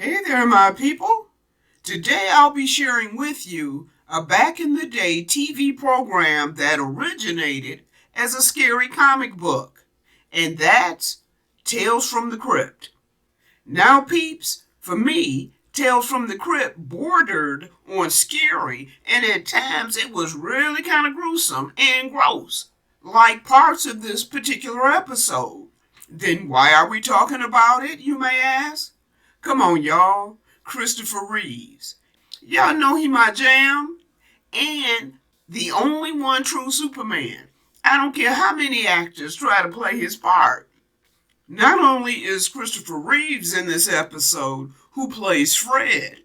Hey there, my people. Today I'll be sharing with you a back-in-the-day TV program that originated as a scary comic book, and that's Tales from the Crypt. Now, peeps, for me, Tales from the Crypt bordered on scary, and at times it was really kind of gruesome and gross, like parts of this particular episode. Then why are we talking about it, you may ask? Come on, y'all. Christopher Reeves. Y'all know he my jam. And the only one true Superman. I don't care how many actors try to play his part. Not only is Christopher Reeves in this episode, who plays Fred,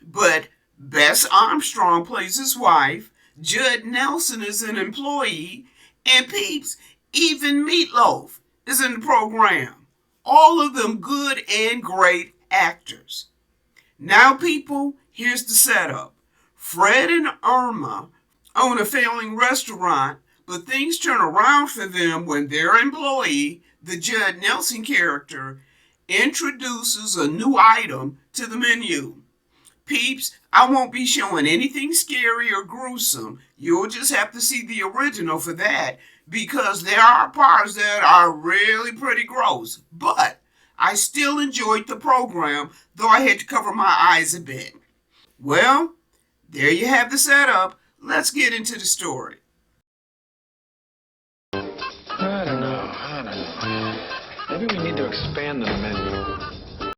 but Bess Armstrong plays his wife, Judd Nelson is an employee, and peeps, even Meatloaf is in the program. All of them good and great actors. Now, people, here's the setup. Fred and Erma own a failing restaurant, but things turn around for them when their employee, the Judd Nelson character, introduces a new item to the menu. Peeps, I won't be showing anything scary or gruesome. You'll just have to see the original for that, because there are parts that are really pretty gross. But I still enjoyed the program, though I had to cover my eyes a bit. Well, there you have the setup. Let's get into the story. I don't know. Maybe we need to expand the menu.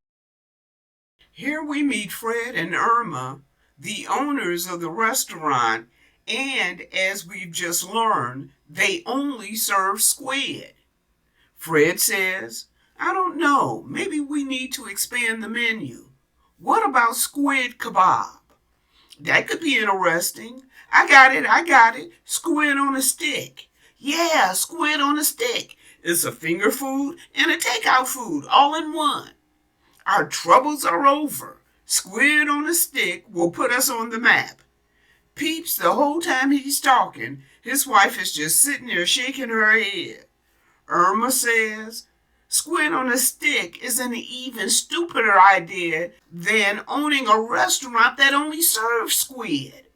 Here we meet Fred and Erma, the owners of the restaurant, and as we've just learned, they only serve squid. Fred says, I don't know, maybe we need to expand the menu. What about squid kebab? That could be interesting. I got it. Squid on a stick. Yeah, squid on a stick. It's a finger food and a takeout food all in one. Our troubles are over. Squid on a stick will put us on the map. Peeps, the whole time he's talking, his wife is just sitting there shaking her head. Irma says, squid on a stick is an even stupider idea than owning a restaurant that only serves squid.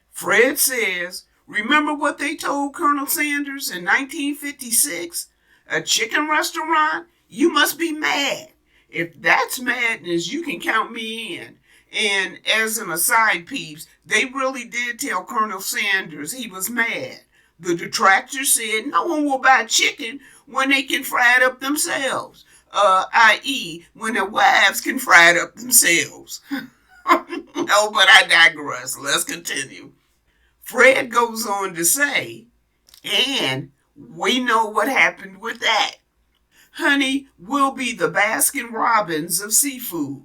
Fred says, remember what they told Colonel Sanders in 1956? A chicken restaurant? You must be mad. If that's madness, you can count me in. And as an aside, peeps, they really did tell Colonel Sanders he was mad. The detractors said no one will buy chicken when they can fry it up themselves. I.e., when their wives can fry it up themselves. No, but I digress. Let's continue. Fred goes on to say, and we know what happened with that. Honey, we'll be the Baskin Robbins of seafood.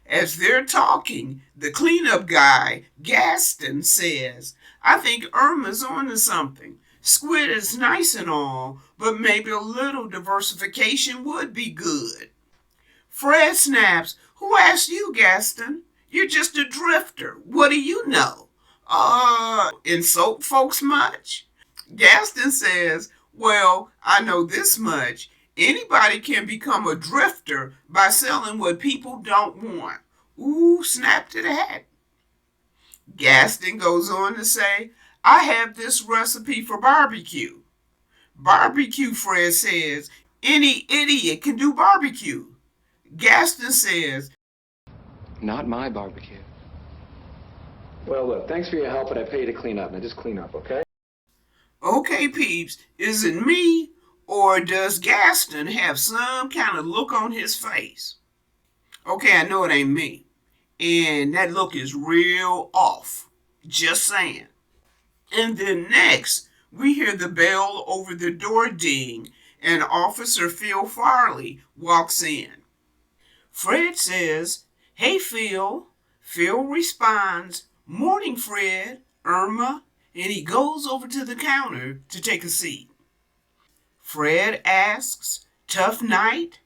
As they're talking, the cleanup guy, Gaston, says, I think Irma's onto something. Squid is nice and all, but maybe a little diversification would be good. Fred snaps, who asked you, Gaston? You're just a drifter. What do you know? Insult folks much? Gaston says, well, I know this much. Anybody can become a drifter by selling what people don't want. Ooh, snap to the hat. Gaston goes on to say, I have this recipe for barbecue. Barbecue, Fred says, any idiot can do barbecue. Gaston says, Not my barbecue. Well, look, thanks for your help, but I pay you to clean up. Now just clean up, okay? okay, peeps, is it me or does Gaston have some kind of look on his face? Okay, I know it ain't me. And that look is real off. Just saying. And then next, we hear the bell over the door ding, and Officer Phil Farley walks in. Fred says, hey, Phil. Phil responds, morning, Fred, Irma, and he goes over to the counter to take a seat. Fred asks, tough night?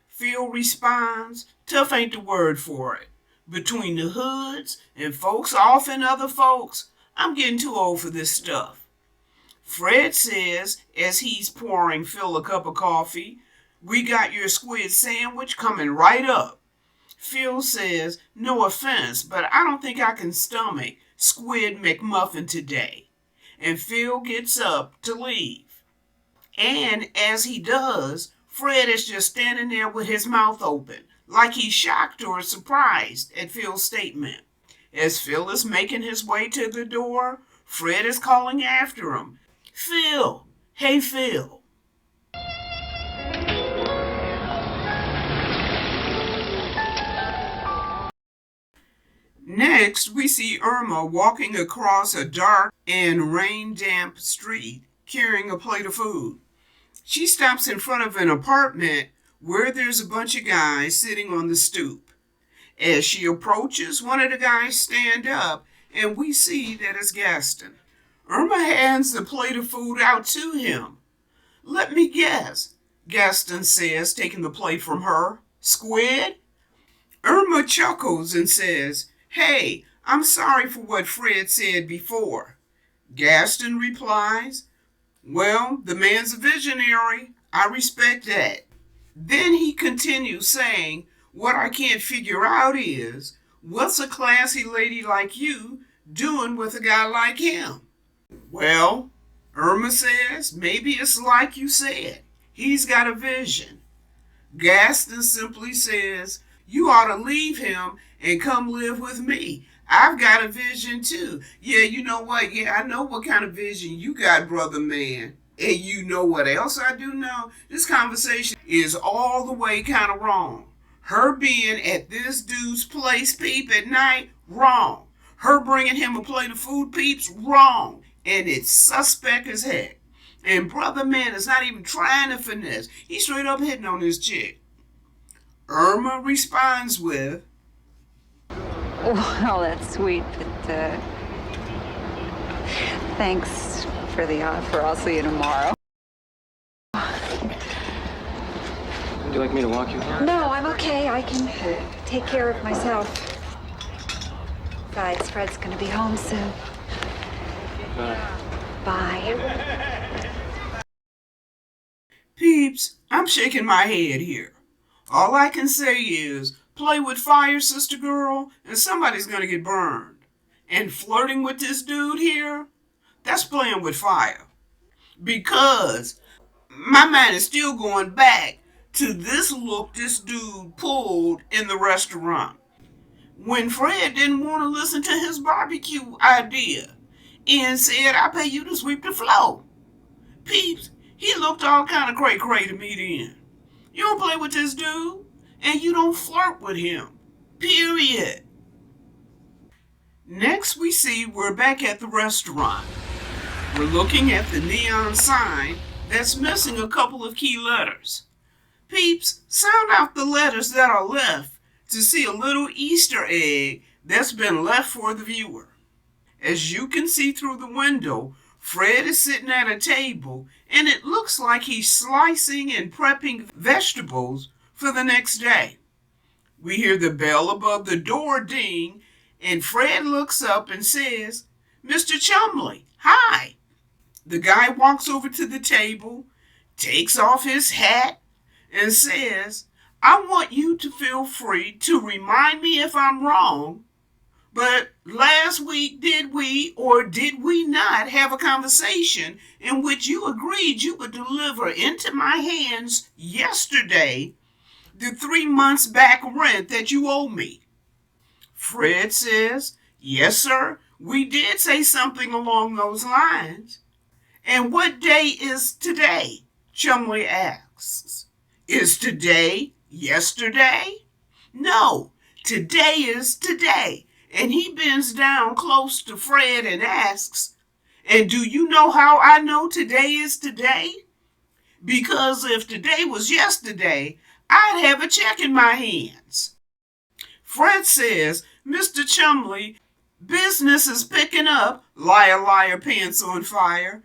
Phil responds, tough ain't the word for it. Between the hoods and folks off and other folks, I'm getting too old for this stuff. Fred says, as he's pouring Phil a cup of coffee, we got your squid sandwich coming right up. Phil says, "No offense, but I don't think I can stomach Squid McMuffin today." And Phil gets up to leave. And as he does, Fred is just standing there with his mouth open, like he's shocked or surprised at Phil's statement. As Phil is making his way to the door, Fred is calling after him. "Phil! Hey, Phil!" Next, we see Irma walking across a dark and rain-damp street carrying a plate of food. She stops in front of an apartment where there's a bunch of guys sitting on the stoop. As she approaches, one of the guys stand up, and we see that it's Gaston. Irma hands the plate of food out to him. "Let me guess," Gaston says, taking the plate from her. "Squid?" Irma chuckles and says, "Hey, I'm sorry for what Fred said before." Gaston replies, "Well, the man's a visionary. I respect that." Then he continues saying, "What I can't figure out is, what's a classy lady like you doing with a guy like him?" Well, Irma says, "Maybe it's like you said. He's got a vision." Gaston simply says, "You ought to leave him and come live with me. I've got a vision too." "Yeah, you know what? Yeah, I know what kind of vision you got, brother man. And you know what else I do know? This conversation is all the way kind of wrong. Her being at this dude's place, Peep, at night, wrong. Her bringing him a plate of food, Peeps, wrong. And it's suspect as heck. And brother man is not even trying to finesse. He's straight up hitting on this chick." Irma responds with, Well, that's sweet, but thanks for the offer. I'll see you tomorrow. Would you like me to walk you home? No, I'm okay. I can take care of myself. Besides, Fred's gonna be home soon. Bye. "Peeps, I'm shaking my head here. All I can say is, play with fire, sister girl, and somebody's gonna get burned. And flirting with this dude here, that's playing with fire. Because my mind is still going back to this look this dude pulled in the restaurant. When Fred didn't want to listen to his barbecue idea and said, 'I pay you to sweep the floor.' Peeps, he looked all kind of cray-cray to me then. You don't play with this dude, and you don't flirt with him. Period." Next we see we're back at the restaurant. We're looking at the neon sign that's missing a couple of key letters. Peeps, sound out the letters that are left to see a little Easter egg that's been left for the viewer. As you can see through the window, Fred is sitting at a table, and it looks like he's slicing and prepping vegetables for the next day. We hear the bell above the door ding, and Fred looks up and says, "Mr. Chumley, hi." The guy walks over to the table, takes off his hat, and says, "I want you to feel free to remind me if I'm wrong, but last week did we or did we not have a conversation in which you agreed you would deliver into my hands yesterday the 3 months back rent that you owe me?" Fred says, "Yes, sir, we did say something along those lines." "And what day is today?" Chumley asks. "Is today yesterday?" "No, today is today." And he bends down close to Fred and asks, "And do you know how I know today is today? Because if today was yesterday, I'd have a check in my hands." Fred says, "Mr. Chumley, business is picking up, liar, liar, pants on fire.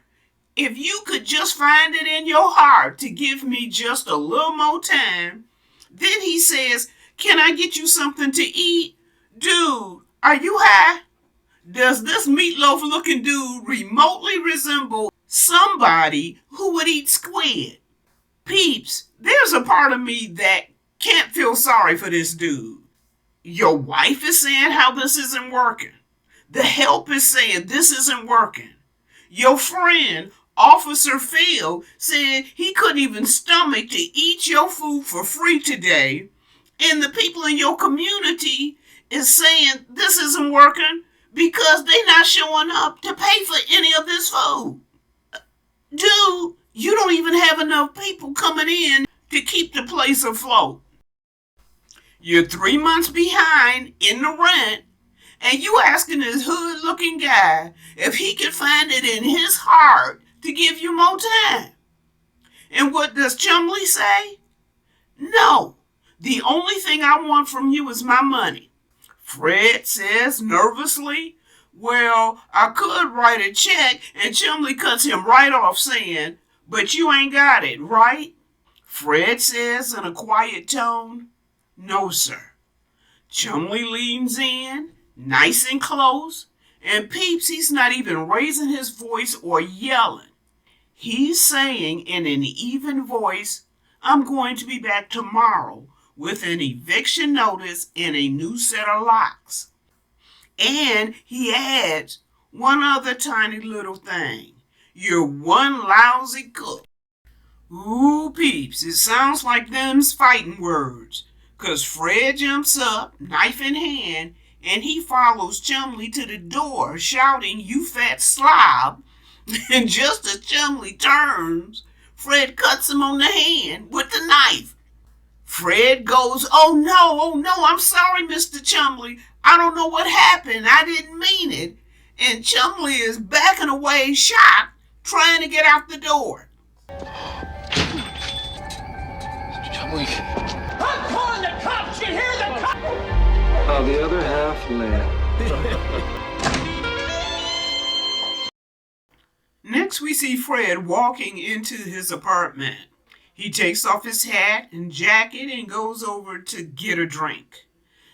If you could just find it in your heart to give me just a little more time." Then he says, "Can I get you something to eat? Dude, are you high? Does this meatloaf looking dude remotely resemble somebody who would eat squid?" Peeps, there's a part of me that can't feel sorry for this dude. Your wife is saying how this isn't working. The help is saying this isn't working. Your friend, Officer Phil, said he couldn't even stomach to eat your food for free today. And the people in your community is saying this isn't working because they're not showing up to pay for any of this food. Dude, you don't even have enough people coming in to keep the place afloat. You're 3 months behind in the rent, and you asking this hood-looking guy if he can find it in his heart to give you more time. And what does Chumley say? No, the only thing I want from you is my money. Fred says nervously, well, I could write a check, and Chumley cuts him right off saying, but you ain't got it, right? Fred says in a quiet tone, no, sir. Chumley leans in, nice and close, and peeps he's not even raising his voice or yelling. He's saying in an even voice, I'm going to be back tomorrow with an eviction notice and a new set of locks. And he adds one other tiny little thing. You're one lousy cook. Ooh, peeps, it sounds like them's fighting words. 'Cause Fred jumps up, knife in hand, and he follows Chumley to the door, shouting, you fat slob. And just as Chumley turns, Fred cuts him on the hand with the knife. Fred goes, oh no, I'm sorry, Mr. Chumley. I don't know what happened. I didn't mean it. And Chumley is backing away, shocked, trying to get out the door. Mr. Chumley. I'm calling the cops! You hear the cops? Oh, the other half left. Next, we see Fred walking into his apartment. He takes off his hat and jacket and goes over to get a drink.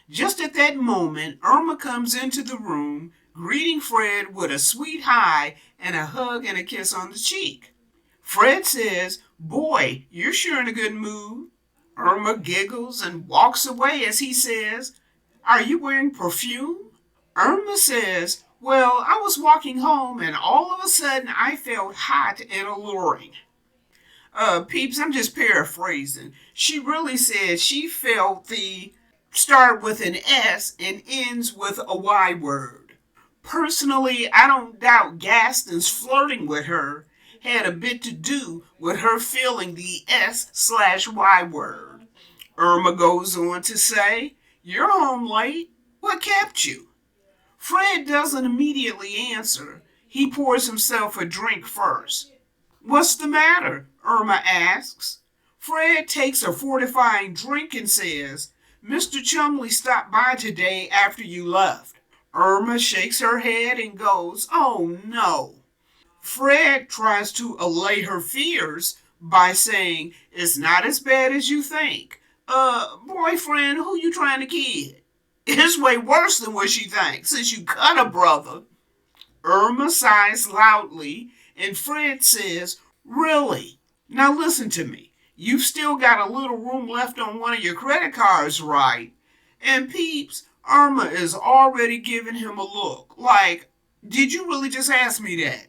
Just at that moment, Erma comes into the room, greeting Fred with a sweet hi and a hug and a kiss on the cheek. Fred says, boy, you're sure in a good mood. Erma giggles and walks away as he says, are you wearing perfume? Erma says, well, I was walking home and all of a sudden I felt hot and alluring. Peeps, I'm just paraphrasing. She really said she felt the start with an S and ends with a Y word. Personally, I don't doubt Gaston's flirting with her had a bit to do with her feeling the S/Y word. Erma goes on to say, you're home late. What kept you? Fred doesn't immediately answer. He pours himself a drink first. What's the matter? Erma asks. Fred takes a fortifying drink and says, Mr. Chumley stopped by today after you left. Erma shakes her head and goes, oh no. Fred tries to allay her fears by saying, it's not as bad as you think. Boyfriend, who you trying to kid? It's way worse than what she thinks, since you cut a brother. Erma sighs loudly, and Fred says, really? Now listen to me. You've still got a little room left on one of your credit cards, right? And peeps, Erma is already giving him a look, like, did you really just ask me that?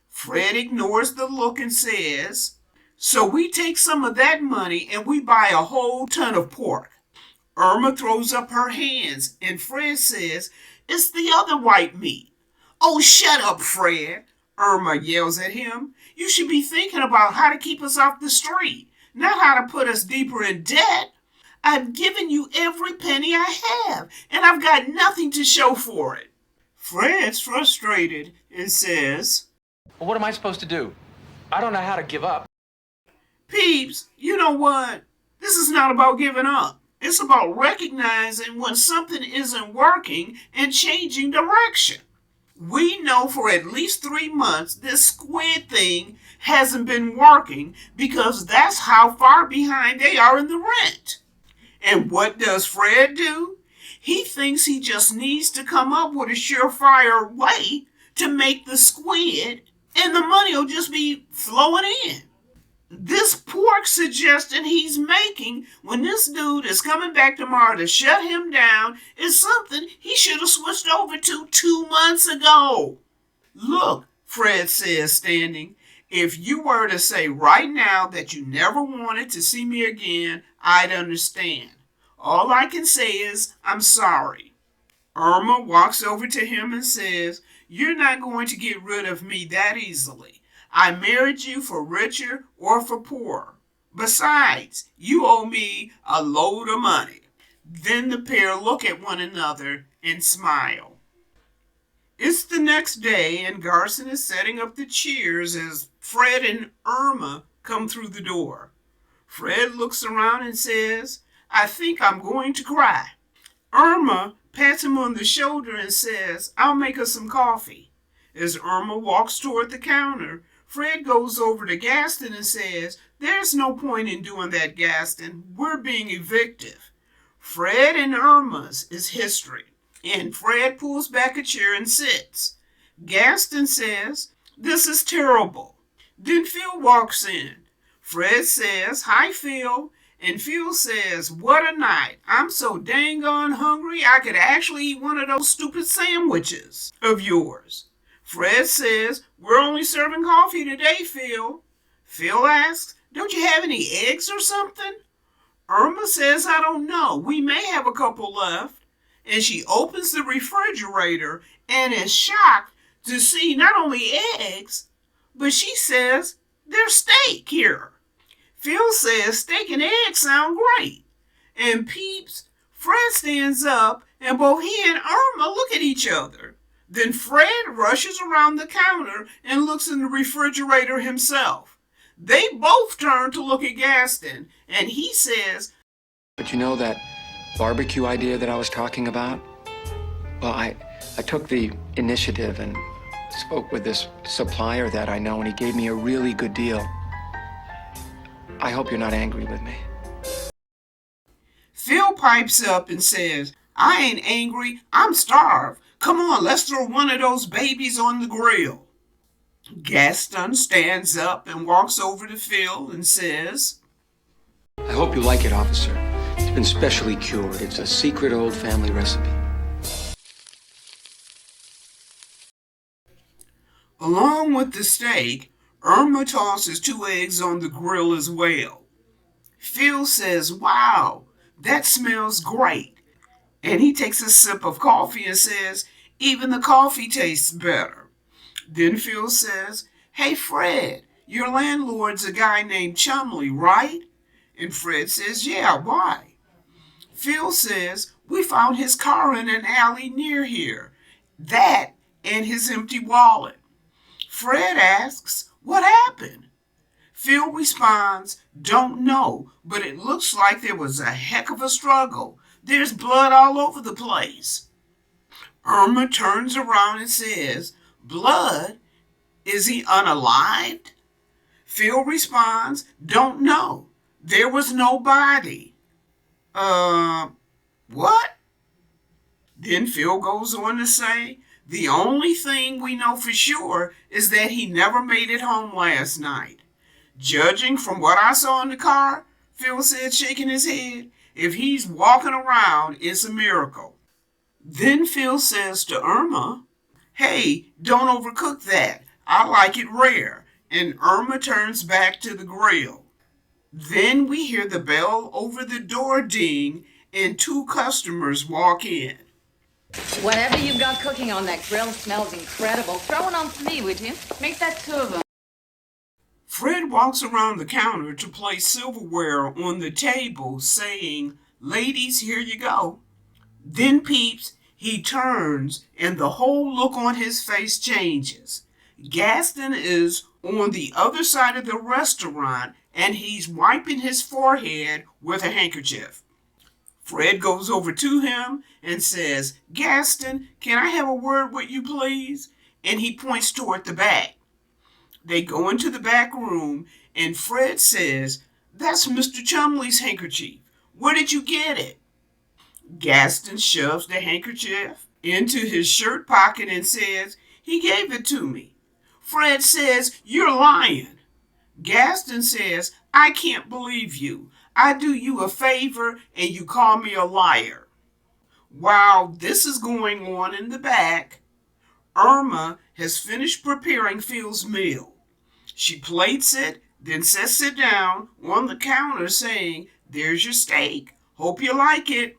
Fred ignores the look and says, so we take some of that money and we buy a whole ton of pork. Erma throws up her hands, and Fred says, it's the other white meat. Oh, shut up, Fred, Erma yells at him. You should be thinking about how to keep us off the street, not how to put us deeper in debt. I've given you every penny I have, and I've got nothing to show for it. Fred's frustrated and says, Well, what am I supposed to do? I don't know how to give up. Peeps, you know what? This is not about giving up. It's about recognizing when something isn't working and changing direction. We know for at least 3 months this squid thing hasn't been working because that's how far behind they are in the rent. And what does Fred do? He thinks he just needs to come up with a surefire way to make the squid and the money will just be flowing in. This pork suggestion he's making when this dude is coming back tomorrow to shut him down is something he should have switched over to 2 months ago. Look, Fred says, standing, if you were to say right now that you never wanted to see me again, I'd understand. All I can say is, I'm sorry. Irma walks over to him and says, you're not going to get rid of me that easily. I married you for richer or for poorer. Besides, you owe me a load of money. Then the pair look at one another and smile. It's the next day, and Garson is setting up the cheers as Fred and Irma come through the door. Fred looks around and says, I think I'm going to cry. Irma pats him on the shoulder and says, I'll make us some coffee. As Irma walks toward the counter, Fred goes over to Gaston and says, there's no point in doing that, Gaston. We're being evictive. Fred and Irma's is history. And Fred pulls back a chair and sits. Gaston says, this is terrible. Then Phil walks in. Fred says, hi, Phil. And Phil says, what a night. I'm so dang on hungry I could actually eat one of those stupid sandwiches of yours. Fred says, we're only serving coffee today, Phil. Phil asks, don't you have any eggs or something? Irma says, I don't know. We may have a couple left. And she opens the refrigerator and is shocked to see not only eggs, but she says there's steak here. Phil says steak and eggs sound great. And peeps, Fred stands up and both he and Irma look at each other. Then Fred rushes around the counter and looks in the refrigerator himself. They both turn to look at Gaston and he says, But you know that barbecue idea that I was talking about? Well, I took the initiative and spoke with this supplier that I know, and he gave me a really good deal. I hope you're not angry with me. Phil pipes up and says, I ain't angry, I'm starved. Come on, let's throw one of those babies on the grill. Gaston stands up and walks over to Phil and says, I hope you like it, officer. It's been specially cured. It's a secret old family recipe. Along with the steak, Irma tosses 2 eggs on the grill as well. Phil says, wow, that smells great. And he takes a sip of coffee and says, even the coffee tastes better. Then Phil says, hey Fred, your landlord's a guy named Chumley, right? And Fred says, yeah, why? Phil says, we found his car in an alley near here. That and his empty wallet. Fred asks, what happened? Phil responds, don't know, but it looks like there was a heck of a struggle. There's blood all over the place. Irma turns around and says, blood? Is he unalived? Phil responds, don't know. There was no body. What? Then Phil goes on to say, the only thing we know for sure is that he never made it home last night. Judging from what I saw in the car, Phil said, shaking his head, if he's walking around, it's a miracle. Then Phil says to Irma, hey, don't overcook that. I like it rare. And Irma turns back to the grill. Then we hear the bell over the door ding and 2 customers walk in. Whatever you've got cooking on that grill smells incredible. Throw it on for me, would you? Make that 2 of them. Fred walks around the counter to place silverware on the table, saying, ladies, here you go. Then peeps, he turns and the whole look on his face changes. Gaston is on the other side of the restaurant and he's wiping his forehead with a handkerchief. Fred goes over to him and says, Gaston, can I have a word with you, please? And he points toward the back. They go into the back room and Fred says, that's Mr. Chumley's handkerchief. Where did you get it? Gaston shoves the handkerchief into his shirt pocket and says, he gave it to me. Fred says, you're lying. Gaston says, I can't believe you. I do you a favor and you call me a liar. While this is going on in the back, Irma has finished preparing Phil's meal. She plates it, then sets it down on the counter saying, there's your steak. Hope you like it.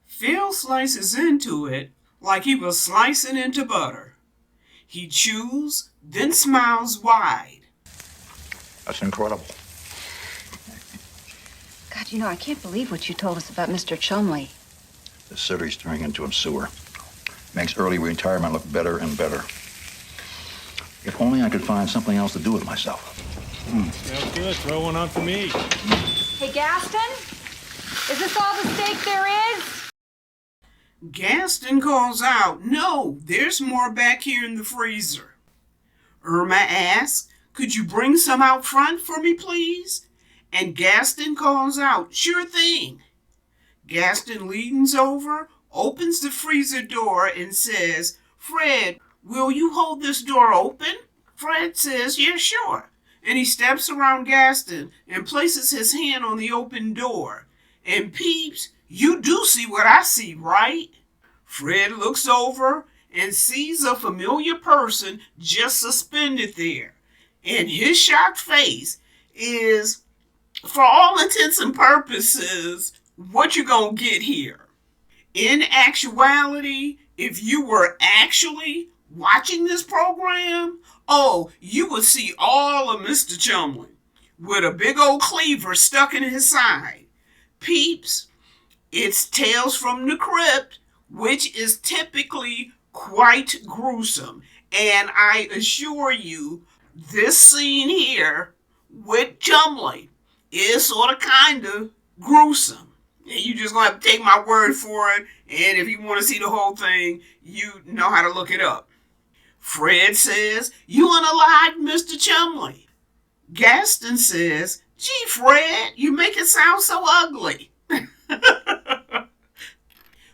Phil slices into it like he was slicing into butter. He chews, then smiles wide. That's incredible. God, I can't believe what you told us about Mr. Chumley. The city's turning into a sewer. Makes early retirement look better and better. If only I could find something else to do with myself. Sounds good. Throw one on for me. Hey, Gaston? Is this all the steak there is? Gaston calls out, no, there's more back here in the freezer. Irma asks, could you bring some out front for me, please? And Gaston calls out, sure thing. Gaston leans over, opens the freezer door, and says, Fred, will you hold this door open? Fred says, yeah, sure. And he steps around Gaston and places his hand on the open door. And Peeps, you do see what I see, right? Fred looks over and sees a familiar person just suspended there. And his shocked face is, for all intents and purposes, what you gonna get here. In actuality, if you were actually watching this program, you would see all of Mr. Chumley with a big old cleaver stuck in his side. Peeps, it's Tales from the Crypt, which is typically quite gruesome. And I assure you, this scene here with Chumley is sort of kind of gruesome. And you just gonna have to take my word for it. And if you want to see the whole thing, you know how to look it up. Fred says, you unalive Mr. Chumley. Gaston says, gee, Fred, you make it sound so ugly.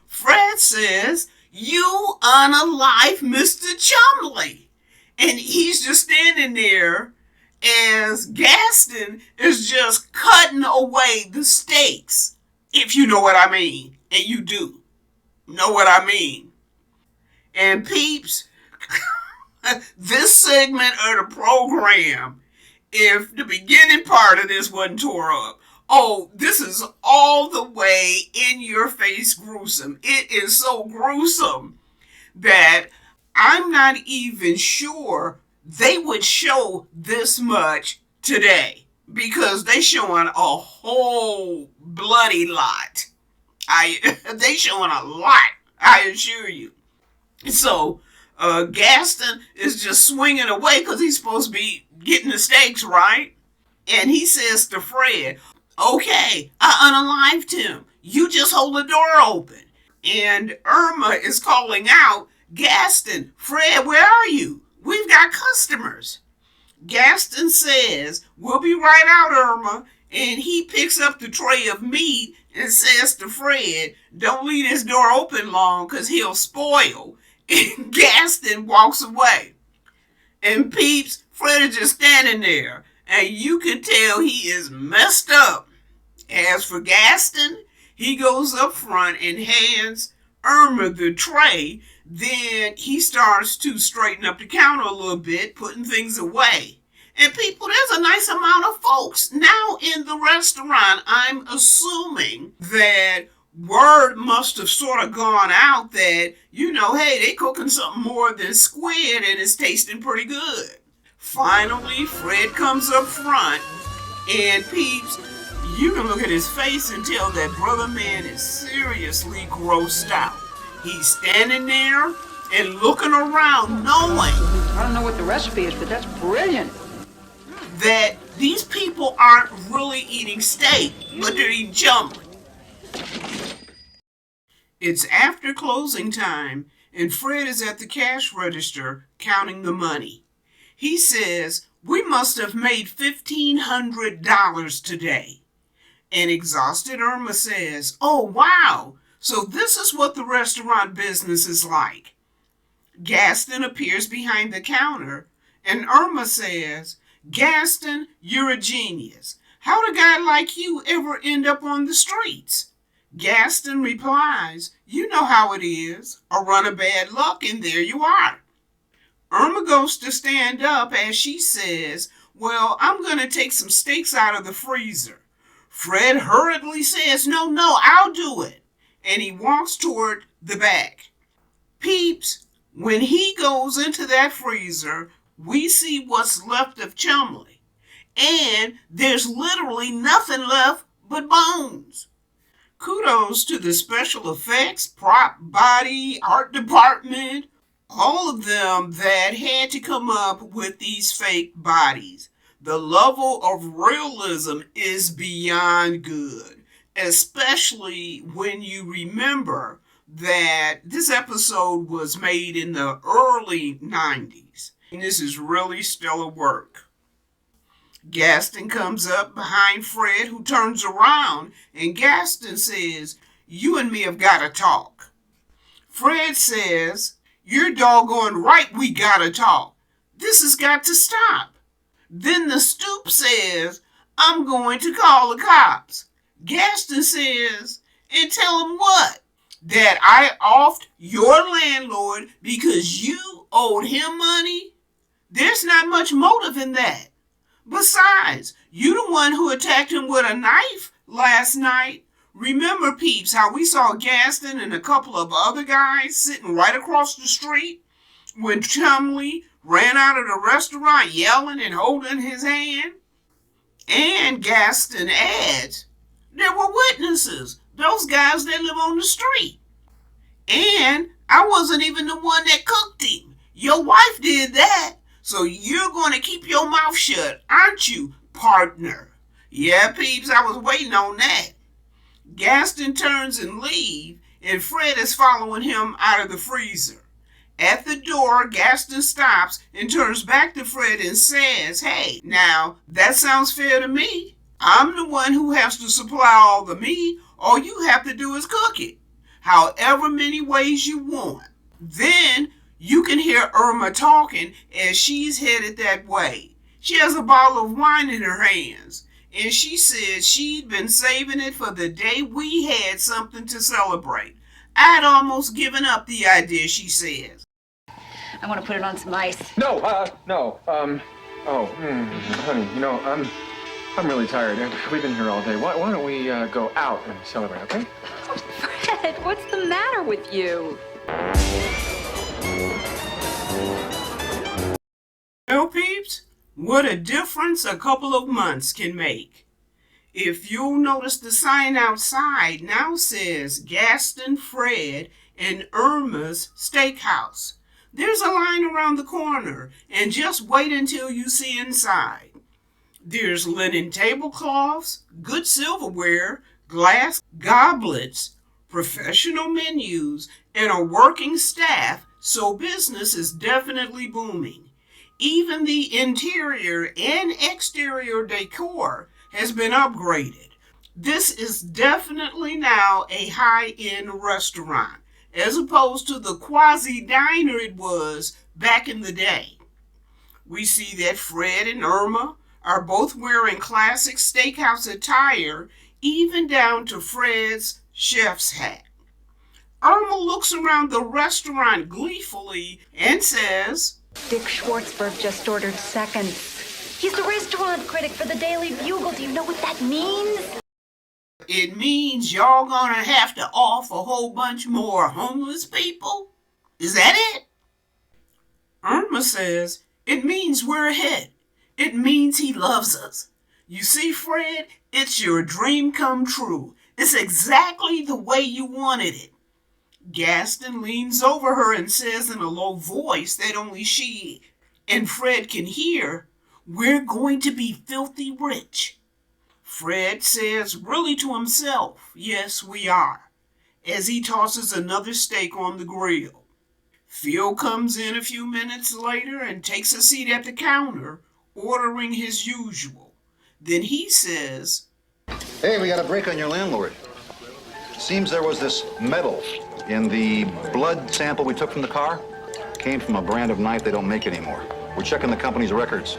Fred says, you unalive Mr. Chumley. And he's just standing there as Gaston is just cutting away the steaks. If you know what I mean. And you do know what I mean. And Peeps, this segment of the program, if the beginning part of this wasn't tore up, this is all the way in your face gruesome. It is so gruesome that I'm not even sure they would show this much today, because they showing a whole bloody lot. They showing a lot, I assure you. So Gaston is just swinging away because he's supposed to be getting the steaks, right? And he says to Fred, okay, I unalived him. You just hold the door open. And Irma is calling out, Gaston, Fred, where are you? We've got customers. Gaston says, we'll be right out, Irma. And he picks up the tray of meat and says to Fred, don't leave this door open long because he'll spoil. And Gaston walks away. And Peeps, Fred is just standing there. And you can tell he is messed up. As for Gaston, he goes up front and hands Irma the tray. Then he starts to straighten up the counter a little bit, putting things away. And people, there's a nice amount of folks now in the restaurant. I'm assuming that word must have sort of gone out that, hey, they cooking something more than squid and it's tasting pretty good. Finally, Fred comes up front, and Peeps, you can look at his face and tell that brother man is seriously grossed out. He's standing there and looking around knowing, I don't know what the recipe is, but that's brilliant. that these people aren't really eating steak, but they're eating Chumley. It's after closing time, and Fred is at the cash register counting the money. He says, we must have made $1,500 today. And exhausted Irma says, oh, wow, so this is what the restaurant business is like. Gaston appears behind the counter, and Irma says, Gaston, you're a genius. How'd a guy like you ever end up on the streets? Gaston replies, you know how it is. A run of bad luck and there you are. Irma goes to stand up as she says, well, I'm going to take some steaks out of the freezer. Fred hurriedly says, no, I'll do it. And he walks toward the back. Peeps, when he goes into that freezer, we see what's left of Chumley. And there's literally nothing left but bones. Kudos to the special effects, prop, body, art department, all of them that had to come up with these fake bodies. The level of realism is beyond good, especially when you remember that this episode was made in the early 90s. And this is really stellar work. Gaston comes up behind Fred, who turns around, and Gaston says, you and me have got to talk. Fred says, you're doggone right we got to talk. This has got to stop. Then the stoop says, I'm going to call the cops. Gaston says, and tell him what? That I offed your landlord because you owed him money? There's not much motive in that. Besides, you the one who attacked him with a knife last night. Remember, peeps, how we saw Gaston and a couple of other guys sitting right across the street when Chumley ran out of the restaurant yelling and holding his hand? And Gaston adds, there were witnesses, those guys that live on the street. And I wasn't even the one that cooked him. Your wife did that. So you're going to keep your mouth shut, aren't you, partner? Yeah, peeps, I was waiting on that. Gaston turns and leaves, and Fred is following him out of the freezer. At the door, Gaston stops and turns back to Fred and says, hey, now, that sounds fair to me. I'm the one who has to supply all the meat. All you have to do is cook it, however many ways you want. Then you can hear Irma talking as she's headed that way. She has a bottle of wine in her hands, and she said she'd been saving it for the day we had something to celebrate. I'd almost given up the idea, she says. I want to put it on some ice. No. Honey, you know, I'm really tired. We've been here all day. Why don't we go out and celebrate, okay? Fred, what's the matter with you? Well, peeps, what a difference a couple of months can make. If you'll notice, the sign outside now says Gaston, Fred, and Irma's Steakhouse. There's a line around the corner, and just wait until you see inside. There's linen tablecloths, good silverware, glass goblets, professional menus, and a working staff, so business is definitely booming. Even the interior and exterior decor has been upgraded. This is definitely now a high-end restaurant, as opposed to the quasi-diner it was back in the day. We see that Fred and Irma are both wearing classic steakhouse attire, even down to Fred's chef's hat. Irma looks around the restaurant gleefully and says, Dick Schwartzberg just ordered seconds. He's the restaurant critic for the Daily Bugle. Do you know what that means? It means y'all gonna have to off a whole bunch more homeless people? Is that it? Irma says, it means we're ahead. It means he loves us. You see, Fred, it's your dream come true. It's exactly the way you wanted it. Gaston leans over her and says in a low voice that only she and Fred can hear, we're going to be filthy rich. Fred says really to himself, yes, we are, as he tosses another steak on the grill. Phil comes in a few minutes later and takes a seat at the counter, ordering his usual. Then he says, Hey, we got a break on your landlord. Seems there was this metal in the blood sample we took from the car. Came from a brand of knife they don't make anymore. We're checking the company's records.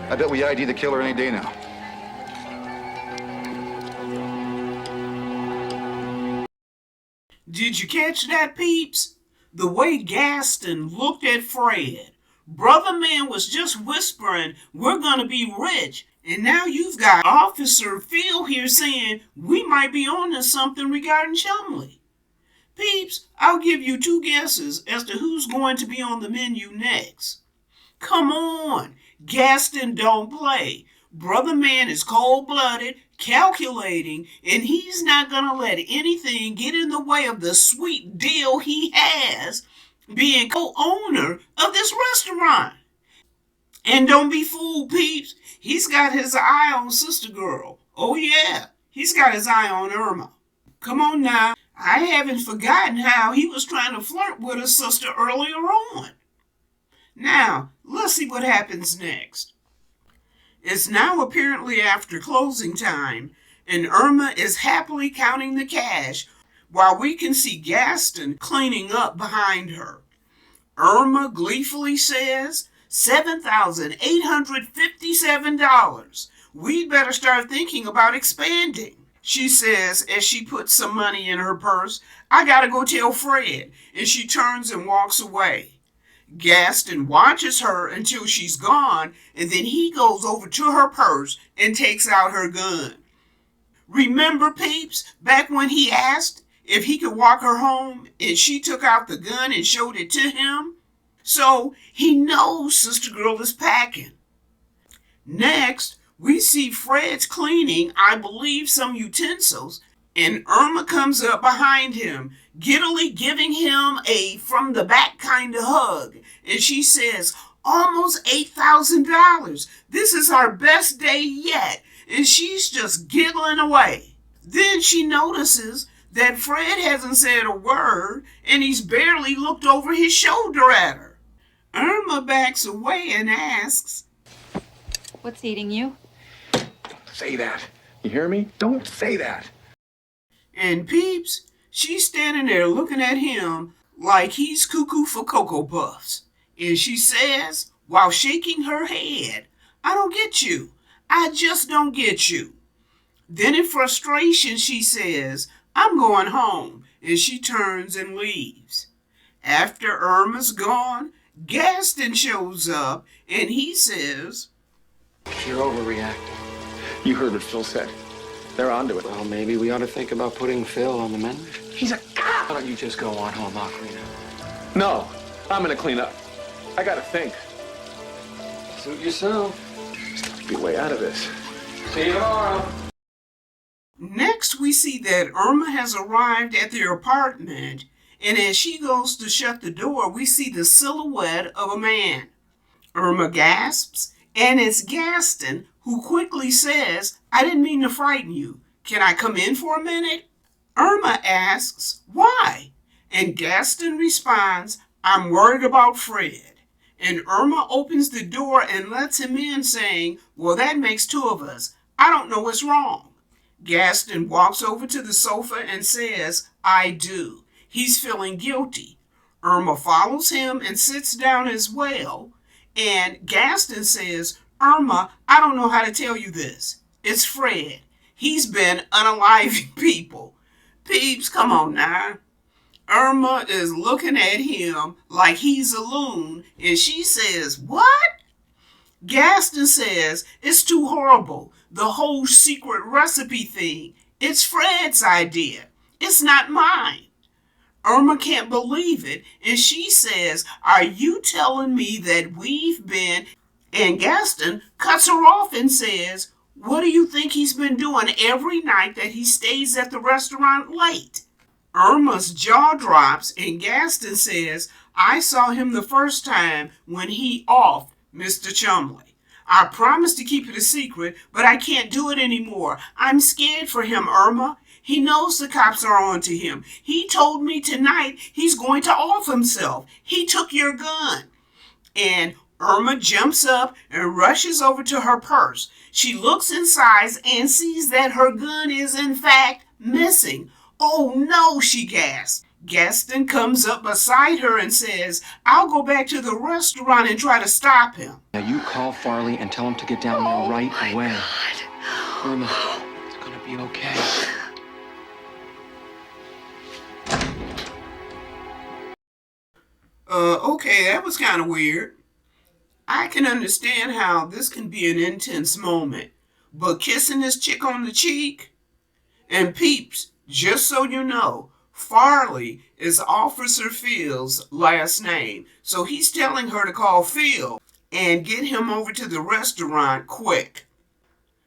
I bet we ID the killer any day now. Did you catch that, peeps? The way Gaston looked at Fred. Brother Man was just whispering, we're gonna be rich. And now you've got Officer Phil here saying we might be on to something regarding Chumley. Peeps, I'll give you 2 guesses as to who's going to be on the menu next. Come on, Gaston don't play. Brother Man is cold-blooded, calculating, and he's not gonna let anything get in the way of the sweet deal he has being co-owner of this restaurant. And don't be fooled, peeps. He's got his eye on Sister Girl. Oh yeah, he's got his eye on Irma. Come on now, I haven't forgotten how he was trying to flirt with his sister earlier on. Now, let's see what happens next. It's now apparently after closing time, and Irma is happily counting the cash while we can see Gaston cleaning up behind her. Irma gleefully says, $7,857. We'd better start thinking about expanding, she says as she puts some money in her purse. I gotta go tell Fred, and she turns and walks away. Gaston watches her until she's gone, and then he goes over to her purse and takes out her gun. Remember, peeps, back when he asked if he could walk her home, and she took out the gun and showed it to him? So he knows Sister Girl is packing. Next, we see Fred's cleaning, I believe, some utensils, and Irma comes up behind him, giddily giving him a from the back kind of hug. And she says, almost $8,000. This is our best day yet. And she's just giggling away. Then she notices that Fred hasn't said a word, and he's barely looked over his shoulder at her. Irma backs away and asks, What's eating you? Say that. You hear me? Don't say that. And peeps, she's standing there looking at him like he's cuckoo for Cocoa Puffs. And she says, while shaking her head, I don't get you. I just don't get you. Then in frustration, she says, I'm going home. And she turns and leaves. After Irma's gone, Gaston shows up and he says, You're overreacting. You heard what Phil said. They're onto it. Well, maybe we ought to think about putting Phil on the menu. He's a cop! Why don't you just go on home? I'll clean up. No, I'm gonna clean up. I gotta think. Suit yourself. Just have to be way out of this. See you tomorrow. Next, we see that Irma has arrived at their apartment, and as she goes to shut the door, we see the silhouette of a man. Irma gasps, and it's Gaston, who quickly says, I didn't mean to frighten you. Can I come in for a minute? Irma asks, why? And Gaston responds, I'm worried about Fred. And Irma opens the door and lets him in, saying, well, that makes 2 of us. I don't know what's wrong. Gaston walks over to the sofa and says, I do. He's feeling guilty. Irma follows him and sits down as well. And Gaston says, Irma, I don't know how to tell you this. It's Fred. He's been unaliving people. Peeps, come on now. Irma is looking at him like he's a loon, and she says, what? Gaston says, it's too horrible. The whole secret recipe thing. It's Fred's idea. It's not mine. Irma can't believe it, and she says, are you telling me that we've been... And Gaston cuts her off and says, what do you think he's been doing every night that he stays at the restaurant late? Irma's jaw drops and Gaston says, I saw him the first time when he offed Mr. Chumley. I promised to keep it a secret, but I can't do it anymore. I'm scared for him, Irma. He knows the cops are on to him. He told me tonight he's going to off himself. He took your gun. And Irma jumps up and rushes over to her purse. She looks inside and sees that her gun is in fact missing. Oh no, she gasps. Gaston comes up beside her and says, "I'll go back to the restaurant and try to stop him." Now you call Farley and tell him to get down there right away. Irma, it's gonna be okay. Okay, that was kind of weird. I can understand how this can be an intense moment, but kissing this chick on the cheek? And peeps, just so you know, Farley is Officer Phil's last name, so he's telling her to call Phil and get him over to the restaurant quick.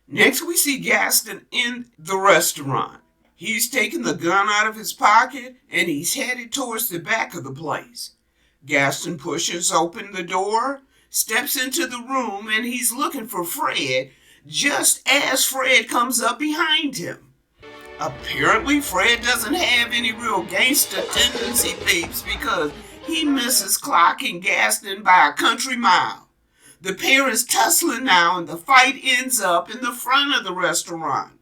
Next, we see Gaston in the restaurant. He's taking the gun out of his pocket and he's headed towards the back of the place. Gaston pushes open the door, steps into the room, and he's looking for Fred just as Fred comes up behind him. Apparently, Fred doesn't have any real gangster tendency, peeps, because he misses clocking Gaston by a country mile. The pair is tussling now, and the fight ends up in the front of the restaurant.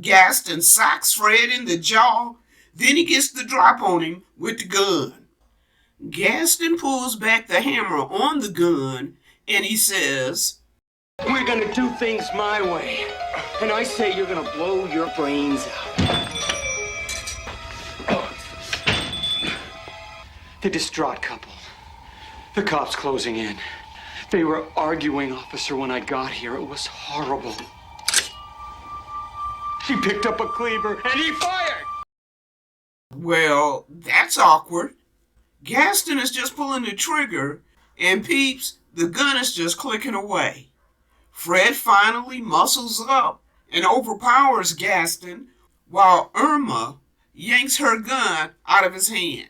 Gaston socks Fred in the jaw, then he gets the drop on him with the gun. Gaston pulls back the hammer on the gun, and he says, We're gonna do things my way. And I say you're gonna blow your brains out. The distraught couple. The cops closing in. They were arguing, officer, when I got here. It was horrible. She picked up a cleaver and he fired! Well, that's awkward. Gaston is just pulling the trigger, and peeps, the gun is just clicking away. Fred finally muscles up and overpowers Gaston, while Irma yanks her gun out of his hand.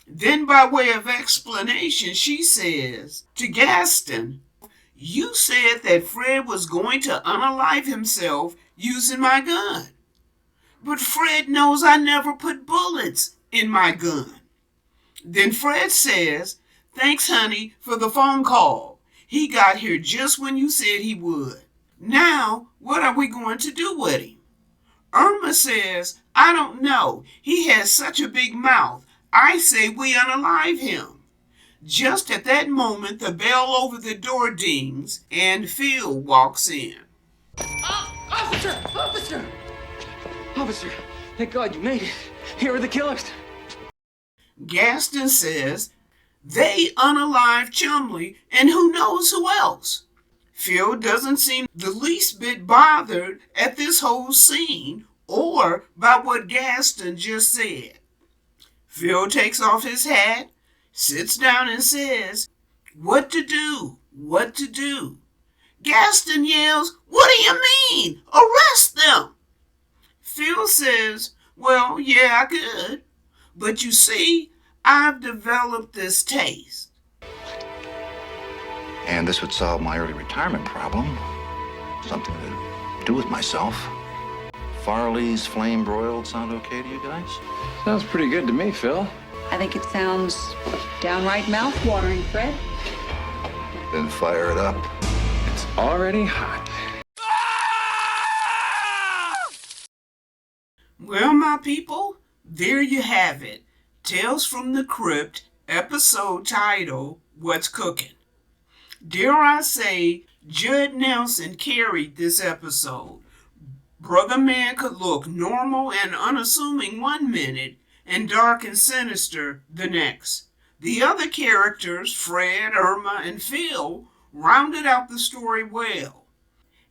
Then, by way of explanation, she says to Gaston, "You said that Fred was going to unalive himself using my gun. But Fred knows I never put bullets in my gun." Then Fred says, "Thanks, honey, for the phone call. He got here just when you said he would. Now, what are we going to do with him?" Irma says, "I don't know. He has such a big mouth. I say we unalive him." Just at that moment, the bell over the door dings, and Phil walks in. Officer! Officer! Officer, thank God you made it. Here are the killers. Gaston says, "They unalive Chumley, and who knows who else." Phil doesn't seem the least bit bothered at this whole scene or by what Gaston just said. Phil takes off his hat, sits down and says, "What to do? What to do?" Gaston yells, "What do you mean? Arrest them!" Phil says, "Well, yeah, I could. But you see, I've developed this taste." And this would solve my early retirement problem. Something to do with myself. Farley's flame broiled sound okay to you guys? Sounds pretty good to me, Phil. I think it sounds downright mouth-watering, Fred. Then fire it up. It's already hot. Well, my people, there you have it. Tales from the Crypt, episode title, What's Cooking? Dare I say, Judd Nelson carried this episode. Brother Man could look normal and unassuming one minute and dark and sinister the next. The other characters, Fred, Irma, and Phil, rounded out the story well.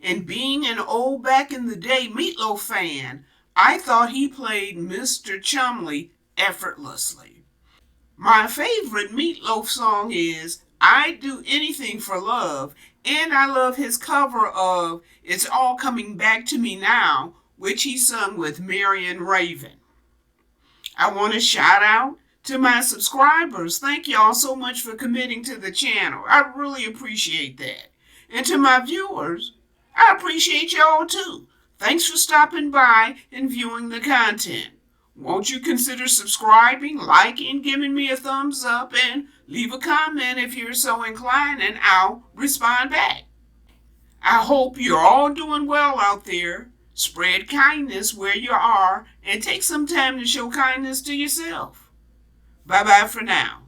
And being an old back-in-the-day Meatloaf fan, I thought he played Mr. Chumley effortlessly. My favorite Meatloaf song is "I'd Do Anything for Love," and I love his cover of "It's All Coming Back to Me Now," which he sung with Marion Raven. I want to shout out to my subscribers. Thank y'all so much for committing to the channel. I really appreciate that. And to my viewers, I appreciate y'all too. Thanks for stopping by and viewing the content. Won't you consider subscribing, liking, giving me a thumbs up, and leave a comment if you're so inclined, and I'll respond back. I hope you're all doing well out there. Spread kindness where you are and take some time to show kindness to yourself. Bye bye for now.